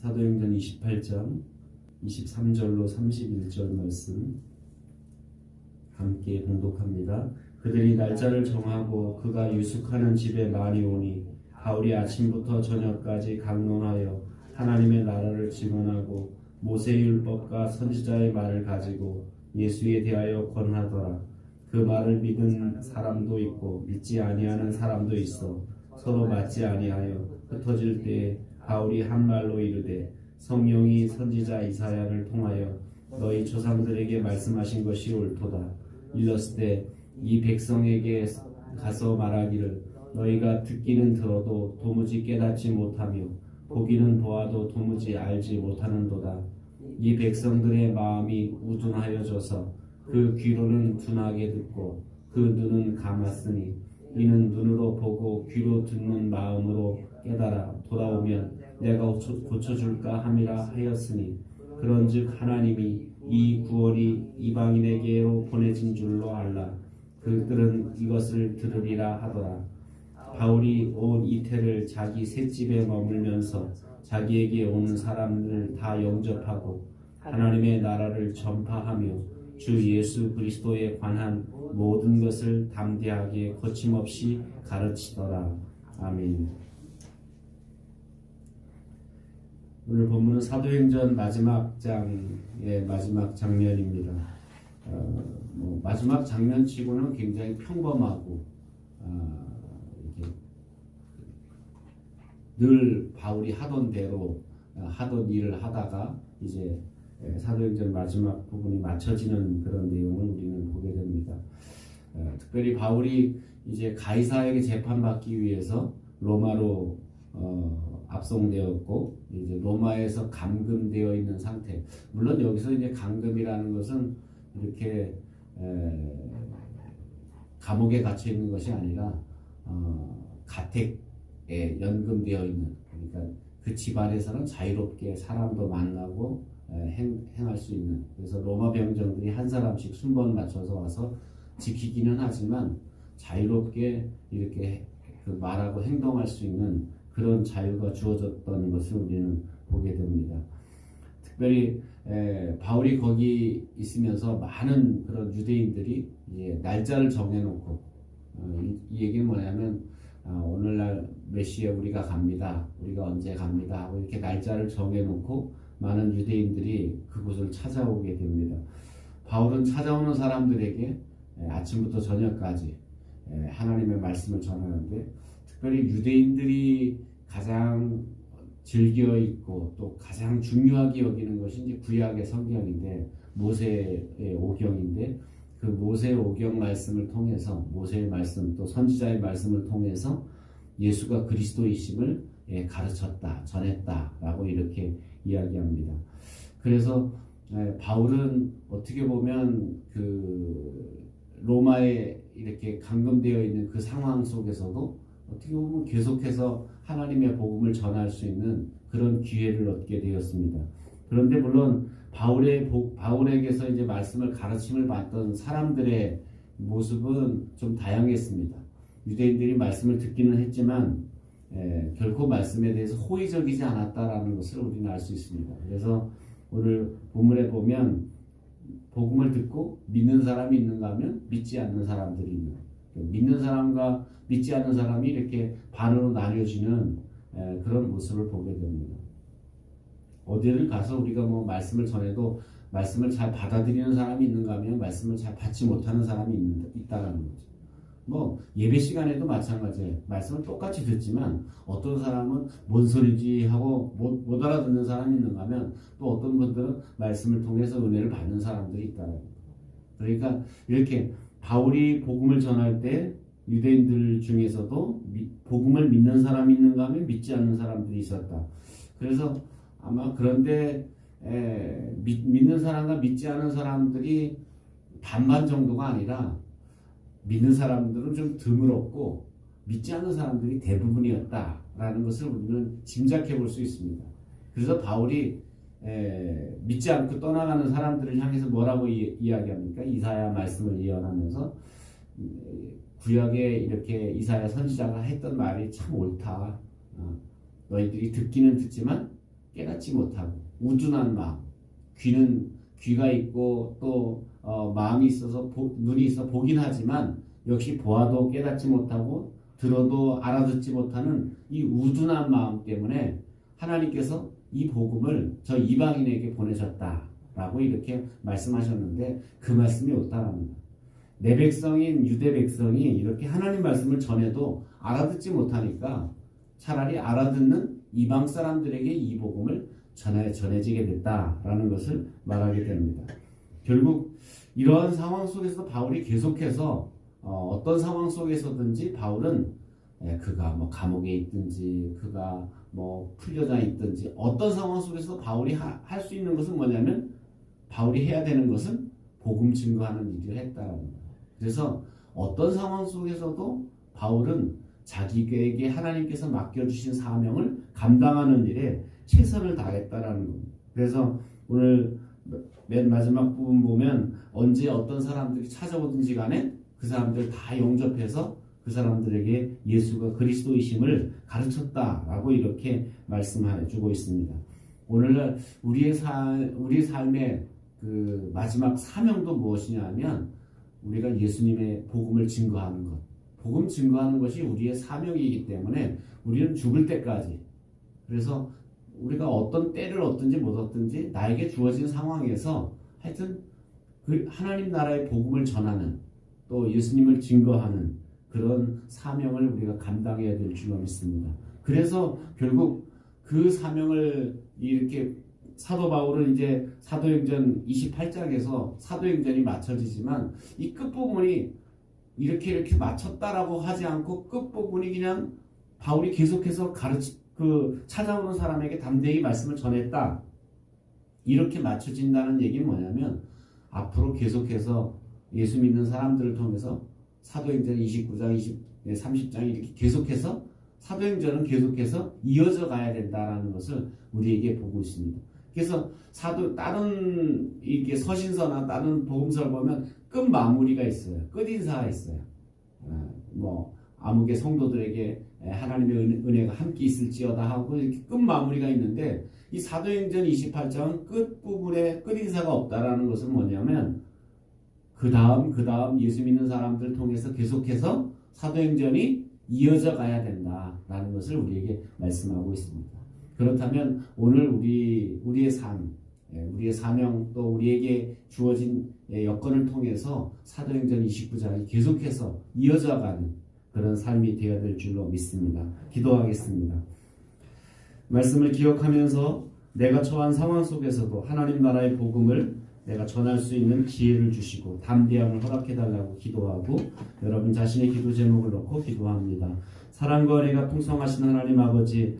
사도행전 28장 23절로 31절 말씀 함께 봉독합니다. 그들이 날짜를 정하고 그가 유숙하는 집에 많이 오니 바울이 아침부터 저녁까지 강론하여 하나님의 나라를 증언하고 모세의 율법과 선지자의 말을 가지고 예수에 대하여 권하더라. 그 말을 믿은 사람도 있고 믿지 아니하는 사람도 있어 서로 맞지 아니하여 흩어질 때에 바울이 한 말로 이르되 성령이 선지자 이사야를 통하여 너희 조상들에게 말씀하신 것이 옳도다. 일렀을 때 이 백성에게 가서 말하기를 너희가 듣기는 들어도 도무지 깨닫지 못하며 보기는 보아도 도무지 알지 못하는도다. 이 백성들의 마음이 우둔하여져서 그 귀로는 둔하게 듣고 그 눈은 감았으니 이는 눈으로 보고 귀로 듣는 마음으로 깨달아 돌아오면 내가 고쳐줄까 함이라 하였으니 그런즉 하나님이 이 구원이 이방인에게로 보내진 줄로 알라. 그들은 이것을 들으리라 하더라. 바울이 온 이태를 자기 셋집에 머물면서 자기에게 오는 사람을 다 영접하고 하나님의 나라를 전파하며 주 예수 그리스도에 관한 모든 것을 담대하게 거침없이 가르치더라. 아멘. 오늘 본문은 사도행전 마지막 장의 마지막 장면입니다. 마지막 장면치고는 굉장히 평범하고 이렇게 늘 바울이 하던 대로 하던 일을 하다가 이제 사도행전 마지막 부분이 맞춰지는 그런 내용을 우리는 보게 됩니다. 특별히 바울이 이제 가이사에게 재판받기 위해서 로마로 압송되었고 이제 로마에서 감금되어 있는 상태. 물론 여기서 이제 감금이라는 것은 이렇게 감옥에 갇혀 있는 것이 아니라 가택에 연금되어 있는, 그러니까 그 집안에서는 자유롭게 사람도 만나고 행할 수 있는, 그래서 로마 병정들이 한 사람씩 순번 맞춰서 와서 지키기는 하지만 자유롭게 이렇게 말하고 행동할 수 있는 그런 자유가 주어졌던 것을 우리는 보게 됩니다. 특별히 바울이 거기 있으면서 많은 그런 유대인들이 이제 날짜를 정해놓고 이 얘기는 뭐냐면 오늘날 몇 시에 우리가 갑니다. 우리가 언제 갑니다. 하고 이렇게 날짜를 정해놓고 많은 유대인들이 그곳을 찾아오게 됩니다. 바울은 찾아오는 사람들에게 아침부터 저녁까지 하나님의 말씀을 전하는데 특별히 유대인들이 가장 즐겨 있고 또 가장 중요하게 여기는 것이 이제 구약의 성경인데 모세의 오경인데 그 모세의 오경 말씀을 통해서 모세의 말씀 또 선지자의 말씀을 통해서 예수가 그리스도이심을 가르쳤다, 전했다라고 이렇게 이야기합니다. 그래서 바울은 어떻게 보면 그 로마에 이렇게 감금되어 있는 그 상황 속에서도 어떻게 보면 계속해서 하나님의 복음을 전할 수 있는 그런 기회를 얻게 되었습니다. 그런데 물론 바울에게서 이제 말씀을 가르침을 받던 사람들의 모습은 좀 다양했습니다. 유대인들이 말씀을 듣기는 했지만 결코 말씀에 대해서 호의적이지 않았다라는 것을 우리는 알 수 있습니다. 그래서 오늘 본문에 보면 복음을 듣고 믿는 사람이 있는가 하면 믿지 않는 사람들이 있는, 믿는 사람과 믿지 않는 사람이 이렇게 반으로 나뉘어지는 그런 모습을 보게 됩니다. 어디를 가서 우리가 뭐 말씀을 전해도 말씀을 잘 받아들이는 사람이 있는가 하면 말씀을 잘 받지 못하는 사람이 있다라는 거죠. 뭐 예배 시간에도 마찬가지예요. 말씀을 똑같이 듣지만 어떤 사람은 뭔 소리지 하고 못 알아듣는 사람이 있는가 하면 또 어떤 분들은 말씀을 통해서 은혜를 받는 사람들이 있다라는 거예요. 그러니까 이렇게 바울이 복음을 전할 때 유대인들 중에서도 복음을 믿는 사람이 있는가 하면 믿지 않는 사람들이 있었다. 그래서 아마 그런데 믿는 사람과 믿지 않는 사람들이 반반 정도가 아니라 믿는 사람들은 좀 드물었고 믿지 않는 사람들이 대부분이었다라는 것을 우리는 짐작해 볼 수 있습니다. 그래서 바울이 믿지 않고 떠나가는 사람들을 향해서 뭐라고 이야기합니까? 이사야 말씀을 예언하면서 구약에 이렇게 이사야 선지자가 했던 말이 참 옳다. 너희들이 듣기는 듣지만 깨닫지 못하고 우둔한 마음, 귀가 있고 또 마음이 있어서 눈이 있어 보긴 하지만 역시 보아도 깨닫지 못하고 들어도 알아듣지 못하는 이 우둔한 마음 때문에 하나님께서 이 복음을 저 이방인에게 보내셨다라고 이렇게 말씀하셨는데 그 말씀이 옳다랍니다. 내 백성인 유대 백성이 이렇게 하나님 말씀을 전해도 알아듣지 못하니까 차라리 알아듣는 이방 사람들에게 이 복음을 전해지게 됐다라는 것을 말하게 됩니다. 결국 이러한 상황 속에서 바울이 계속해서 어떤 상황 속에서든지 바울은 그가 뭐 감옥에 있든지 그가 뭐 풀려져 있든지 어떤 상황 속에서 바울이 할 수 있는 것은 뭐냐면 바울이 해야 되는 것은 복음 증거하는 일을 했다라는 거예요. 그래서 어떤 상황 속에서도 바울은 자기에게 하나님께서 맡겨주신 사명을 감당하는 일에 최선을 다했다라는 겁니다. 그래서 오늘 맨 마지막 부분 보면 언제 어떤 사람들이 찾아오든지 간에 그 사람들 다 영접해서 그 사람들에게 예수가 그리스도이심을 가르쳤다라고 이렇게 말씀해 주고 있습니다. 오늘날 우리 삶의 그 마지막 사명도 무엇이냐면 우리가 예수님의 복음을 증거하는 것. 복음 증거하는 것이 우리의 사명이기 때문에 우리는 죽을 때까지, 그래서 우리가 어떤 때를 얻든지 못 얻든지 나에게 주어진 상황에서 하여튼 그 하나님 나라의 복음을 전하는 또 예수님을 증거하는 그런 사명을 우리가 감당해야 될 줄로 믿습니다. 그래서 결국 그 사명을 이렇게 사도 바울은 이제 사도행전 28장에서 사도행전이 맞춰지지만 이 끝부분이 이렇게 맞췄다라고 하지 않고 끝부분이 그냥 바울이 계속해서 찾아오는 사람에게 담대히 말씀을 전했다. 이렇게 맞춰진다는 얘기는 뭐냐면 앞으로 계속해서 예수 믿는 사람들을 통해서 사도행전 29장, 30장 이렇게 계속해서 사도행전은 계속해서 이어져 가야 된다라는 것을 우리에게 보고 있습니다. 그래서 다른 이게 서신서나 다른 복음서를 보면 끝 마무리가 있어요. 끝 인사가 있어요. 뭐 아무개 성도들에게 하나님의 은혜가 함께 있을지어다 하고 이렇게 끝 마무리가 있는데 이 사도행전 28장은 끝 부분에 끝 인사가 없다라는 것은 뭐냐면 그 다음 예수 믿는 사람들을 통해서 계속해서 사도행전이 이어져 가야 된다라는 것을 우리에게 말씀하고 있습니다. 그렇다면 오늘 우리의 삶, 우리의 사명 또 우리에게 주어진 여건을 통해서 사도행전 29장이 계속해서 이어져 가는 그런 삶이 되어야 될 줄로 믿습니다. 기도하겠습니다. 말씀을 기억하면서 내가 처한 상황 속에서도 하나님 나라의 복음을 내가 전할 수 있는 기회를 주시고 담대함을 허락해달라고 기도하고 여러분 자신의 기도 제목을 놓고 기도합니다. 사랑과 은혜가 풍성하신 하나님 아버지,